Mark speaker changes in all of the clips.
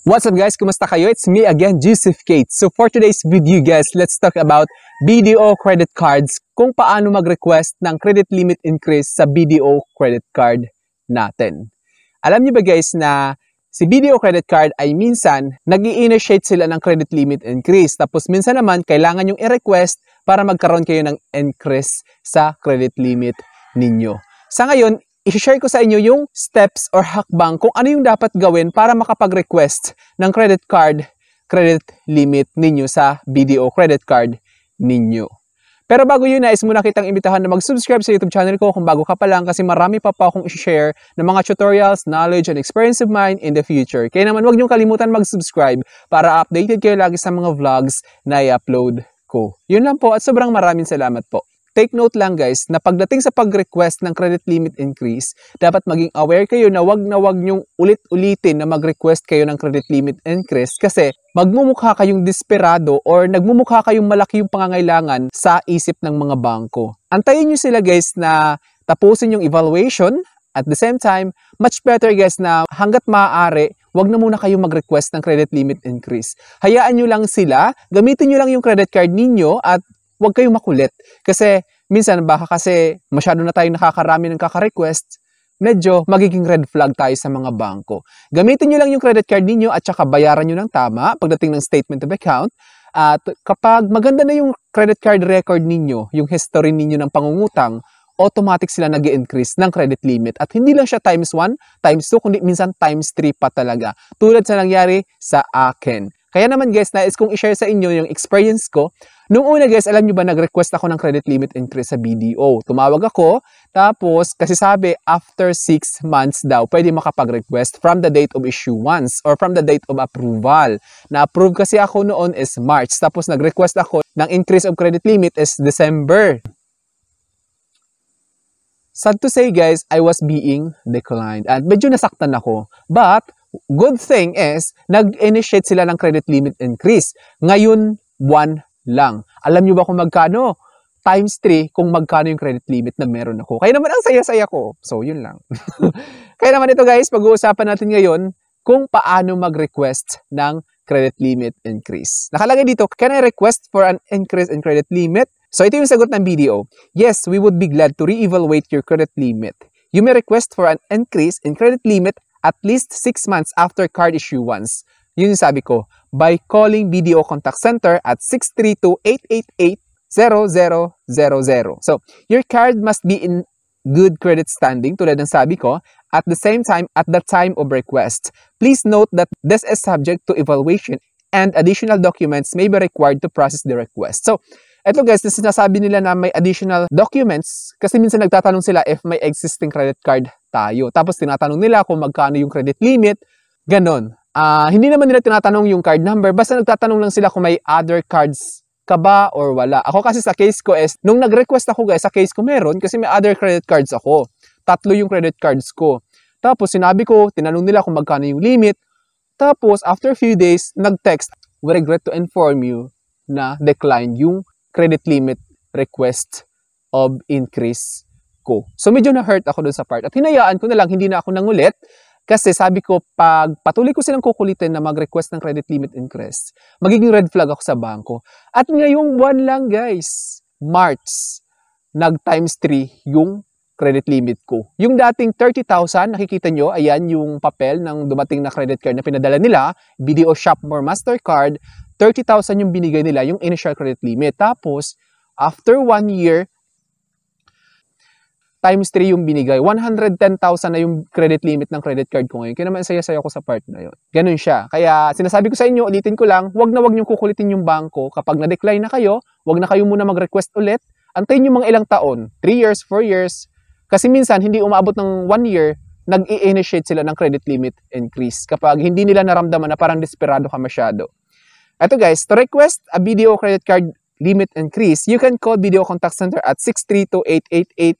Speaker 1: What's up guys? Kumusta kayo? It's me again, Joseph Kate. So for today's video guys, let's talk about BDO credit cards, kung paano mag-request ng credit limit increase sa BDO credit card natin. Alam niyo ba guys na si BDO credit card ay minsan nag-i-initiate sila ng credit limit increase. Tapos minsan naman kailangan yung i-request para magkaroon kayo ng increase sa credit limit ninyo. Sa ngayon, i-share ko sa inyo yung steps or hakbang kung ano yung dapat gawin para makapag-request ng credit card credit limit ninyo sa BDO credit card ninyo. Pero bago yun, nais muna kitang imbitahan na mag-subscribe sa YouTube channel ko kung bago ka pa lang kasi marami pa akong i-share ng mga tutorials, knowledge, and experience of mine in the future. Kaya naman huwag niyong kalimutan mag-subscribe para updated kayo lagi sa mga vlogs na i-upload ko. Yun lang po at sobrang maraming salamat po. Take note lang guys na pagdating sa pag-request ng credit limit increase, dapat maging aware kayo na wag nyong ulit-ulitin na mag-request kayo ng credit limit increase kasi magmumukha kayong desperado or nagmumukha kayong malaki yung pangangailangan sa isip ng mga bangko. Antayin nyo sila guys na tapusin yung evaluation. At the same time, much better guys na hanggat maaari, wag na muna kayong mag-request ng credit limit increase. Hayaan nyo lang sila, gamitin nyo lang yung credit card ninyo at huwag kayong makulit. Kasi minsan baka kasi masyado na tayong nakakarami ng kaka-request, medyo magiging red flag tayo sa mga bangko. Gamitin nyo lang yung credit card ninyo at saka bayaran nyo ng tama pagdating ng statement of account. At kapag maganda na yung credit card record ninyo, yung history ninyo ng pangungutang, automatic sila nag-i-increase ng credit limit. At hindi lang siya times 1, times 2, kundi minsan times 3 pa talaga. Tulad sa nangyari sa akin. Kaya naman guys, nais kong i-share sa inyo yung experience ko. Nung una guys, alam nyo ba, nag-request ako ng credit limit increase sa BDO. Tumawag ako, tapos kasi sabi, after 6 months daw, pwede makapag-request from the date of issuance or from the date of approval. Na-approve kasi ako noon is March, tapos nag-request ako ng increase of credit limit is December. Sad to say guys, I was being declined at medyo nasaktan ako. But, good thing is, nag-initiate sila ng credit limit increase. Ngayon, 1 lang. Alam nyo ba kung magkano? Times 3 kung magkano yung credit limit na meron ako. Kaya naman ang saya-saya ko. So, yun lang. Kaya naman ito guys, pag-uusapan natin ngayon kung paano mag-request ng credit limit increase. Nakalagay dito, can I request for an increase in credit limit? So, ito yung sagot ng BDO. Yes, we would be glad to re-evaluate your credit limit. You may request for an increase in credit limit at least 6 months after card issuance. Yun yung sabi ko, by calling BDO Contact Center at 632-888-0000. So, your card must be in good credit standing, tulad ng sabi ko, at the same time, at the time of request. Please note that this is subject to evaluation and additional documents may be required to process the request. So, eto guys, sinasabi nila na may additional documents kasi minsan nagtatanong sila if may existing credit card tayo. Tapos tinatanong nila kung magkano yung credit limit, ganon. Hindi naman nila tinatanong yung card number, basta nagtatanong lang sila kung may other cards ka ba or wala. Ako kasi sa case ko is, nung nag-request ako guys, sa case ko meron kasi may other credit cards ako. 3 yung credit cards ko. Tapos sinabi ko, tinanong nila kung magkano yung limit. Tapos after few days, nag-text, we regret to inform you na decline yung credit limit request of increase ko. So medyo na-hurt ako dun sa part. At hinayaan ko na lang, hindi na ako nangulit. Kasi sabi ko, pag patuloy ko silang kukulitin na mag-request ng credit limit increase, magiging red flag ako sa bangko. At ngayong buwan lang guys, March, nag-times 3 yung credit limit ko. Yung dating 30,000, nakikita nyo, ayan yung papel ng dumating na credit card na pinadala nila, BDO Shopmore Mastercard, 30,000 yung binigay nila, yung initial credit limit. Tapos, after 1 year, times 3 yung binigay. 110,000 na yung credit limit ng credit card ko ngayon. Kaya naman saya-saya ko sa part na yun. Ganun siya. Kaya sinasabi ko sa inyo, ulitin ko lang, wag niyong kukulitin yung bangko. Kapag na-decline na kayo, wag na kayo muna mag-request ulit. Antayin nyo mga ilang taon, 3 years, 4 years. Kasi minsan, hindi umabot ng 1 year, nag-i-initiate sila ng credit limit increase. Kapag hindi nila naramdaman na parang desperado ka masyado. Ito guys, to request a BDO credit card limit increase, you can call BDO Contact Center at 632-888-80000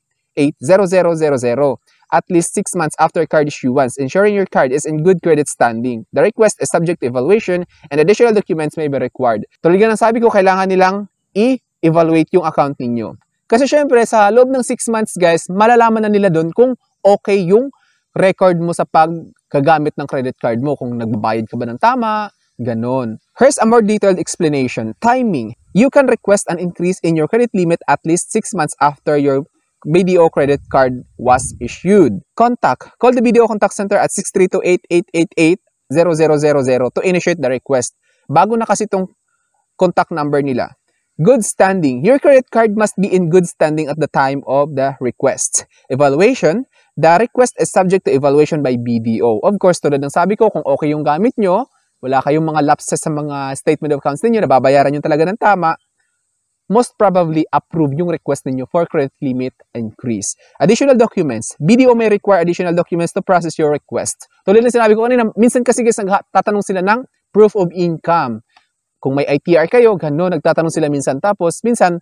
Speaker 1: at least 6 months after card issuance, ensuring your card is in good credit standing. The request is subject to evaluation and additional documents may be required. Tulad ng sabi ko, kailangan nilang i-evaluate yung account ninyo. Kasi syempre, sa loob ng 6 months guys, malalaman na nila doon kung okay yung record mo sa kagamit ng credit card mo, kung nagbabayad ka ba ng tama, ganon. Here's a more detailed explanation. Timing. You can request an increase in your credit limit at least 6 months after your BDO credit card was issued. Contact. Call the BDO contact center at 632-8888-0000 to initiate the request. Bago na kasi itong contact number nila. Good standing. Your credit card must be in good standing at the time of the request. Evaluation. The request is subject to evaluation by BDO. Of course, tulad ng sabi ko, kung okay yung gamit nyo, wala kayong mga lapses sa mga statement of accounts ninyo, nababayaran nyo talaga ng tama, most probably approve yung request ninyo for credit limit increase. Additional documents. BDO may require additional documents to process your request. Tulad ng sinabi ko kanina, minsan kasi guys, nagtatanong sila ng proof of income. Kung may ITR kayo, gano'n, nagtatanong sila minsan. Tapos, minsan,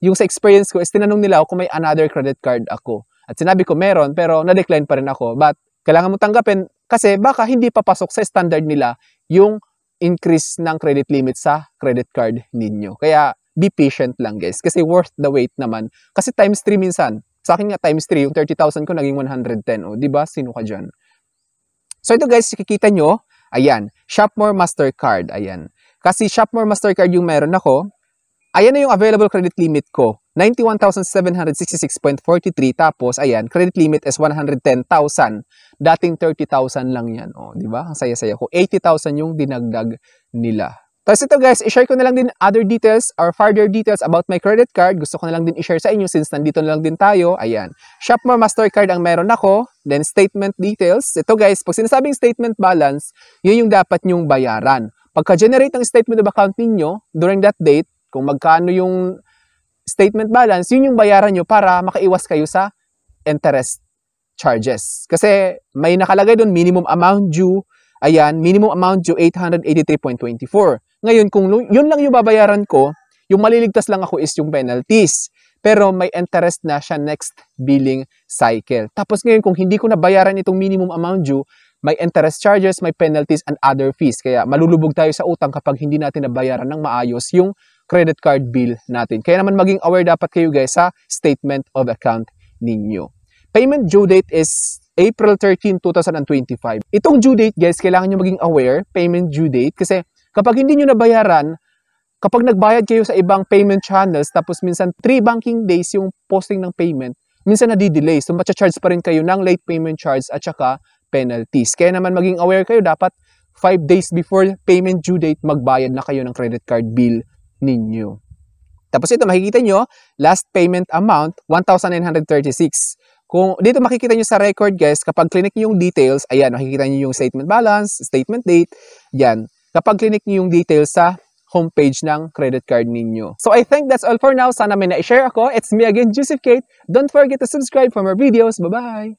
Speaker 1: yung sa experience ko is tinanong nila kung may another credit card ako. At sinabi ko meron, pero na-decline pa rin ako. But, kailangan mo tanggapin kasi baka hindi papasok sa standard nila yung increase ng credit limit sa credit card ninyo. Kaya, be patient lang guys. Kasi worth the wait naman. Kasi times 3 minsan. Sa akin nga times 3, yung 30,000 ko naging 110. O, diba? Sino ka dyan? So, ito guys, kikita nyo. Ayan. Shopmore Mastercard. Ayan. Kasi Shopmore Mastercard yung meron ako, ayan na yung available credit limit ko. 91,766.43. Tapos, ayan, credit limit is 110,000. Dating 30,000 lang yan. O, di ba? Ang saya-saya ko. 80,000 yung dinagdag nila. Tapos ito guys, i-share ko na lang din other details or further details about my credit card. Gusto ko na lang din i-share sa inyo since nandito na lang din tayo. Ayan. Shopmore Mastercard ang meron ako. Then, statement details. Ito guys, pag sinasabing statement balance, yun yung dapat nyong bayaran. Pagka-generate ng statement of account ninyo, during that date, kung magkano yung statement balance, yun yung bayaran nyo para makaiwas kayo sa interest charges. Kasi may nakalagay doon, minimum amount due, ayan, minimum amount due 883.24. Ngayon, kung yun lang yung babayaran ko, yung maliligtas lang ako is yung penalties. Pero may interest na siya next billing cycle. Tapos ngayon, kung hindi ko nabayaran itong minimum amount due, may interest charges, may penalties, and other fees. Kaya malulubog tayo sa utang kapag hindi natin nabayaran ng maayos yung credit card bill natin. Kaya naman maging aware dapat kayo guys sa statement of account ninyo. Payment due date is April 13, 2025. Itong due date guys, kailangan nyo maging aware, payment due date, kasi kapag hindi nyo nabayaran, kapag nagbayad kayo sa ibang payment channels, tapos minsan 3 banking days yung posting ng payment, minsan nadi-delay. So, matcha-charge pa rin kayo ng late payment charge at saka penalties. Kaya naman maging aware kayo, dapat 5 days before payment due date, magbayad na kayo ng credit card bill ninyo. Tapos ito, makikita nyo, last payment amount, 1,936. Kung dito makikita nyo sa record guys, kapag clinic nyo yung details, ayan, makikita nyo yung statement balance, statement date, yan. Kapag clinic nyo yung details sa homepage ng credit card ninyo. So I think that's all for now. Sana may na-share ako. It's me again, Joseph Kate. Don't forget to subscribe for more videos. Bye-bye!